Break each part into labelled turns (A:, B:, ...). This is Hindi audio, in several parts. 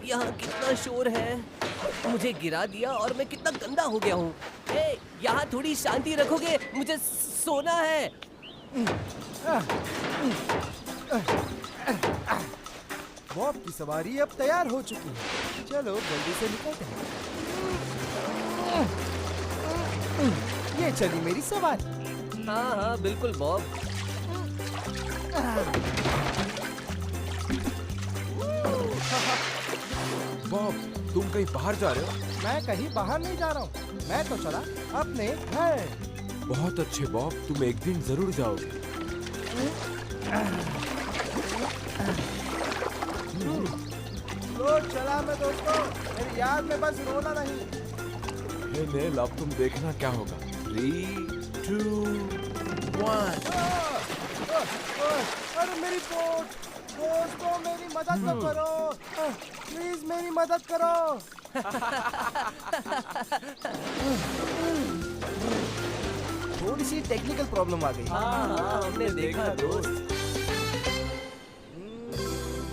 A: यहाँ कितना शोर है। मुझे गिरा दिया और मैं कितना गंदा हो गया हूँ। यहाँ थोड़ी शांति रखोगे? मुझे सोना है।
B: बॉब की सवारी अब तैयार हो चुकी है। चलो जल्दी से निकलते हैं। ये चली मेरी सवारी।
A: हाँ हाँ बिल्कुल बॉब।
C: बॉब, तुम कहीं बाहर जा रहे हो?
B: मैं कहीं बाहर नहीं जा रहा हूँ। मैं तो चला अपने घर।
C: बहुत अच्छे बॉब, तुम एक दिन जरूर जाओगे।
B: रोज चला मैं दोस्तों, मेरी याद में बस रोना नहीं।
C: हे नेल, अब तुम देखना क्या होगा। 3, 2, 1।
B: अरे मेरी बोट, दोस्तों मेरी मदद तो करो, प्लीज मेरी मदद करो। थोड़ी सी टेक्निकल प्रॉब्लम आ गई।
A: हाँ हमने देखा दोस्त।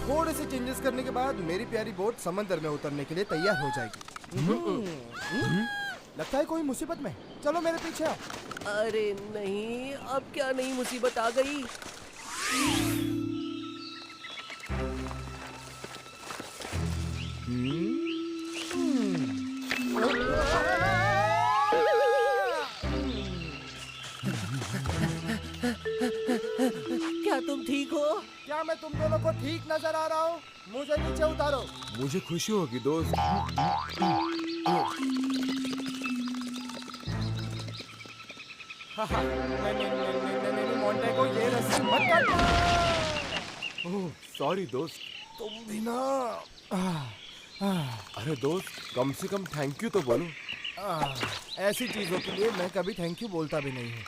B: थोड़े से चेंजेस करने के बाद मेरी प्यारी बोट समंदर में उतरने के लिए तैयार हो जाएगी। लगता है कोई मुसीबत में। चलो मेरे पीछे आओ।
A: अरे नहीं, अब क्या नई मुसीबत आ गई? क्या तुम ठीक हो?
B: क्या मैं तुम दोनों को ठीक नजर आ रहा हूँ? मुझे नीचे उतारो।
C: मुझे खुशी होगी दोस्त।
B: नहीं, मोंटेगो, ये रस्सी मत काटो।
C: ओह सॉरी दोस्त।
B: तुम भी ना।
C: अरे दोस्त, कम से कम थैंक यू तो बोलो।
B: ऐसी चीजों के लिए मैं कभी थैंक यू बोलता भी नहीं हूँ।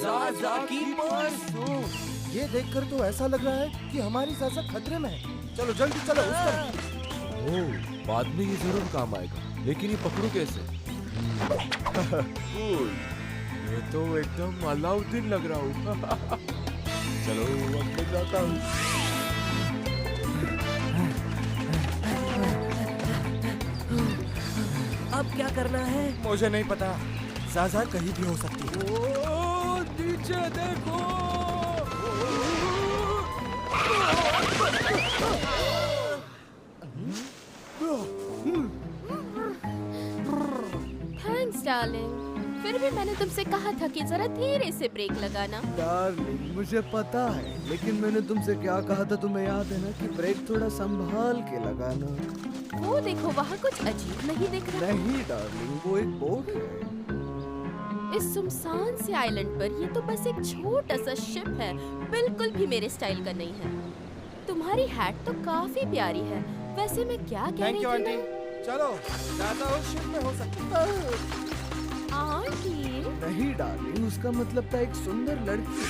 A: ज़ाज़ा की पर्स।
B: ये देखकर तो ऐसा लग रहा है कि हमारी ज़ाज़ा खतरे में है। चलो जल्दी चलो उस पर।
C: ओह, बाद में ये जरूर काम आएगा, लेकिन ये पकड़ू कैसे? कूल, ये तो एकदम अलाउद्दीन लग रहा हूँ। चलो अब मैं जाता हूँ।
A: अब क्या करना है?
B: मुझे नहीं पता, ज़ाज़ा कहीं भी हो सकती है।
C: ओह, नीचे देखो।
D: Thanks darling. फिर भी मैंने तुमसे कहा था कि जरा धीरे से ब्रेक लगाना।
E: डार्लिंग, मुझे पता है, लेकिन मैंने तुमसे क्या कहा था तुम्हें याद है ना, कि ब्रेक थोड़ा संभाल के लगाना।
D: वो देखो, वहाँ कुछ अजीब नहीं दिख रहा?
E: नहीं डार्लिंग, वो एक बोट है।
D: इस सुनसान से आइलैंड पर ये तो बस एक छोटा सा शिप है, बिल्कुल भी मेरे स्टाइल का नहीं है। तुम्हारी हैट तो काफी प्यारी है। वैसे मैं क्या कह रही थी ना?
B: चलो, ज़ाज़ा उस शिप में हो सकती है।
D: आंटी,
E: नहीं डार्लिंग, उसका मतलब था एक सुंदर लड़की।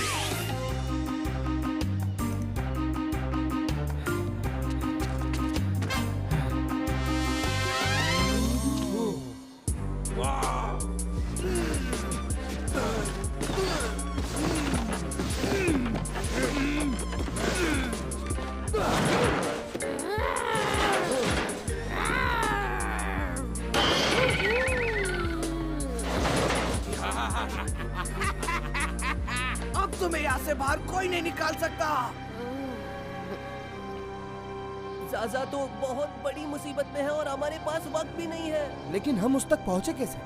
A: अब तुम्हें यहाँ से बाहर कोई नहीं निकाल सकता। ज़ाज़ा तो बहुत बड़ी मुसीबत में है और हमारे पास वक्त भी नहीं है।
B: लेकिन हम उस तक पहुँचे कैसे?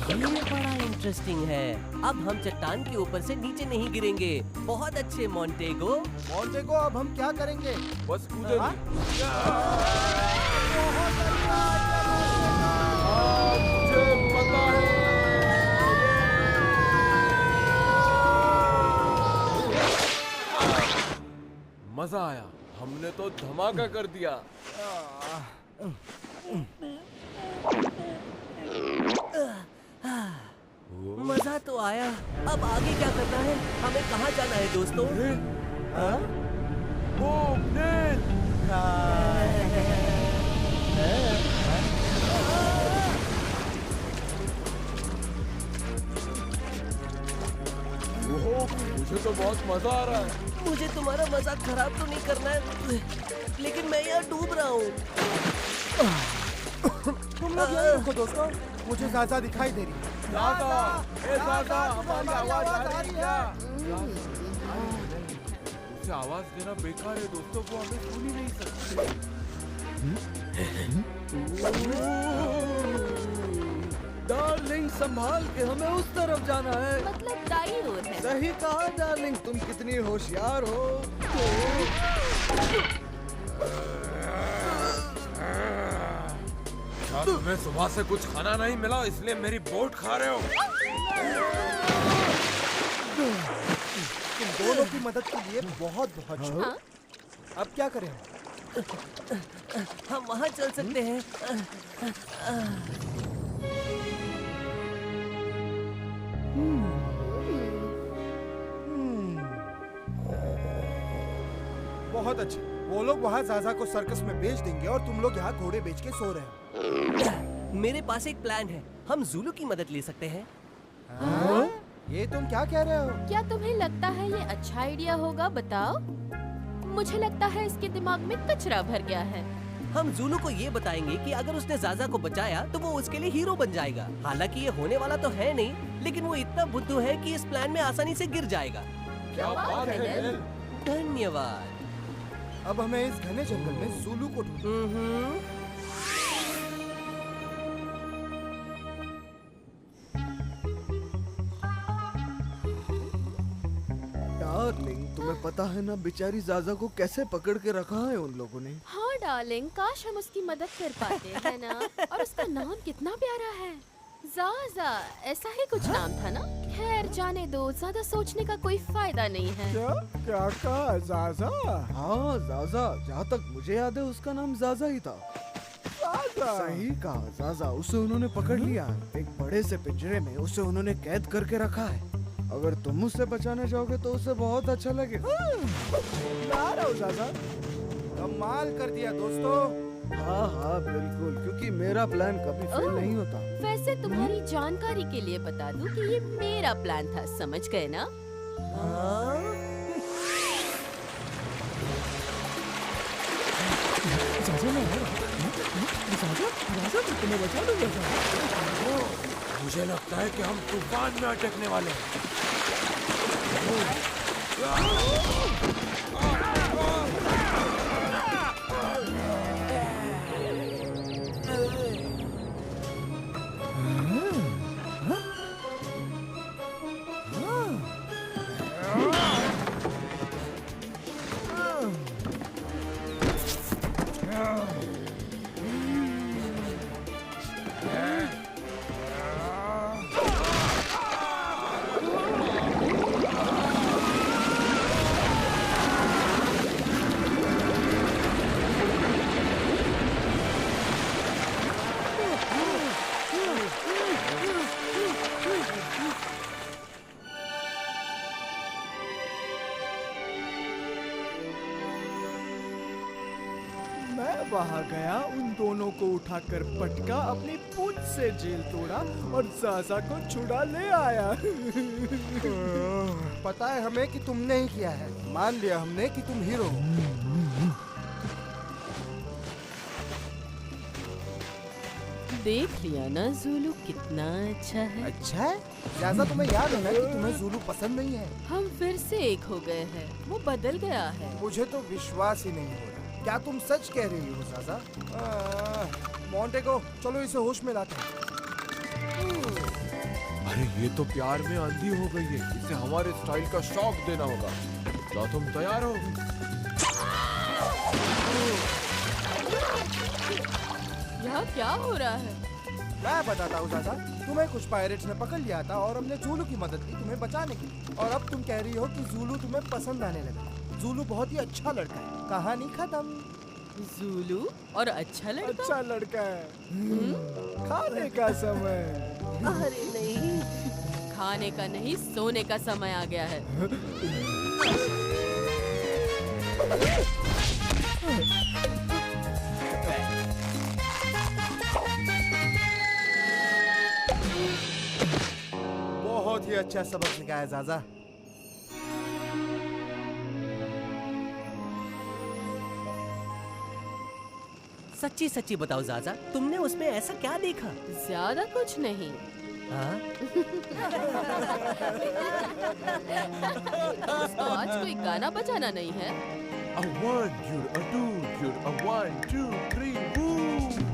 A: ये बड़ा इंटरेस्टिंग है। अब हम चट्टान के ऊपर से नीचे नहीं गिरेंगे। बहुत अच्छे मोंटेगो।
B: मोंटेगो, अब हम क्या करेंगे?
C: बस कूदे।
B: बहुत अच्छा,
C: मजा आया, हमने तो धमाका कर दिया।
A: मजा तो आया, अब आगे क्या करना है? हमें कहाँ जाना है दोस्तों?
C: ओ, नेल! ओहो, मुझे तो बहुत मजा आ रहा है।
A: मुझे तुम्हारा मजाक खराब तो नहीं करना है, लेकिन मैं यहाँ डूब रहा हूँ।
B: तुम लोग यहीं रुको दोस्तों, मुझे ज़ाज़ा दिखाई दे रही है।
C: ज़ाज़ा, ए ज़ाज़ा, हमारी आवाज आ रही है क्या? उसे आवाज देना बेकार है दोस्तों, वो हमें सुन ही नहीं सकते।
E: डार्लिंग संभाल के, हमें उस तरफ जाना है।
D: मतलब दाई ओर है।
E: सही कहा डार्लिंग, तुम कितनी होशियार हो।
C: क्या तुम्हें सुबह से कुछ खाना नहीं मिला इसलिए मेरी बोट खा रहे हो?
B: तुम दोनों की मदद के लिए बहुत बहुत शुक्रिया।
D: हाँ?
B: अब क्या करें?
A: हम वहाँ चल सकते हैं।
B: बहुत अच्छे, वो लोग वहाँ ज़ाज़ा को सर्कस में बेच देंगे और तुम लोग यहाँ घोड़े बेच के सो रहे हो।
A: मेरे पास एक प्लान है, हम ज़ुलू की मदद ले सकते हैं।
B: ये तुम क्या कह रहे हो?
D: क्या तुम्हें लगता है ये अच्छा आइडिया होगा? बताओ। मुझे लगता है इसके दिमाग में कचरा भर गया है।
A: हम ज़ुलू को ये बताएंगे कि अगर उसने ज़ाज़ा को बचाया तो वो उसके लिए हीरो बन जाएगा। हालांकि ये होने वाला तो है नहीं, लेकिन वो इतना बुद्धू है कि इस प्लान में आसानी से गिर जाएगा।
C: क्या बात है नेल?
A: धन्यवाद।
B: अब हमें इस घने जंगल में ज़ुलू को ढूंढना।
E: डार्लिंग, तुम्हें पता है ना बेचारी ज़ाज़ा को कैसे पकड़ के रखा है उन लोगों ने।
D: हाँ डार्लिंग, काश हम उसकी मदद कर पाते, है ना? और उसका नाम कितना प्यारा है, ज़ाज़ा, ऐसा ही कुछ नाम था ना? खैर जाने दो, ज्यादा सोचने का कोई फायदा नहीं है।
B: क्या कहा ज़ाज़ा?
E: हाँ ज़ाज़ा, जहाँ तक मुझे याद है उसका नाम ज़ाज़ा ही था। सही कहा ज़ाज़ा, उसे उन्होंने पकड़ लिया। एक बड़े से पिंजरे में उसे उन्होंने कैद करके रखा है। अगर तुम उससे बचाने जाओगे तो उसे बहुत अच्छा लगेगा।
B: ला रहा हूँ ज़ाज़ा, कमाल कर दिया दोस्तों।
E: हाँ हाँ बिल्कुल, क्योंकि मेरा प्लान कभी फेल
D: ओह।
E: नहीं होता।
D: वैसे तुम्हारी जानकारी के लिए बता दूं कि ये मेरा प्लान था, समझ गए ना?
C: मुझे लगता है कि हम तूफान में अटकने वाले हैं।
B: मैं वहाँ गया, उन दोनों को उठाकर पटका, अपनी पूंछ से जेल तोड़ा और ज़ाज़ा को छुड़ा ले आया। पता है हमें कि तुमने ही किया है। मान लिया हमने कि तुम हीरो हो।
D: देख लिया ना ज़ुलू कितना अच्छा है।
B: अच्छा है? ज़ाज़ा, तुम्हें याद है ना कि तुम्हें ज़ुलू पसंद नहीं है?
D: हम फिर से एक हो गए हैं, वो बदल गया है।
B: मुझे तो विश्वास ही नहीं हो रहा। क्या तुम सच कह रही हो ज़ाज़ा? मोंटेगो, चलो इसे होश में लाते हैं।
C: अरे ये तो प्यार में अंधी हो गई है, इसे हमारे स्टाइल का शौक देना होगा। क्या तुम तैयार हो?
D: यहाँ क्या हो रहा है?
B: मैं बताता हूँ ज़ाज़ा, तुम्हें कुछ पायरेट्स ने पकड़ लिया था और हमने ज़ुलू की मदद की तुम्हें बचाने की। और अब तुम कह रही हो कि ज़ुलू तुम्हें पसंद आने लगा। जूलू बहुत ही अच्छा लड़का है। कहानी खत्म।
D: जूलू और अच्छा लड़का।
E: अच्छा लड़का है। खाने का समय।
A: अरे नहीं,
D: खाने का नहीं, सोने का समय आ गया है।
B: बहुत ही अच्छा सबक सिखाया ज़ाज़ा।
A: सच्ची सच्ची बताओ ज़ाज़ा, तुमने उसमें ऐसा क्या देखा?
D: ज्यादा कुछ नहीं।
A: हाँ?
D: उसको आज कोई गाना बजाना नहीं है।
C: A 1, dude, a 2, dude, a 1, 2, 3, woo!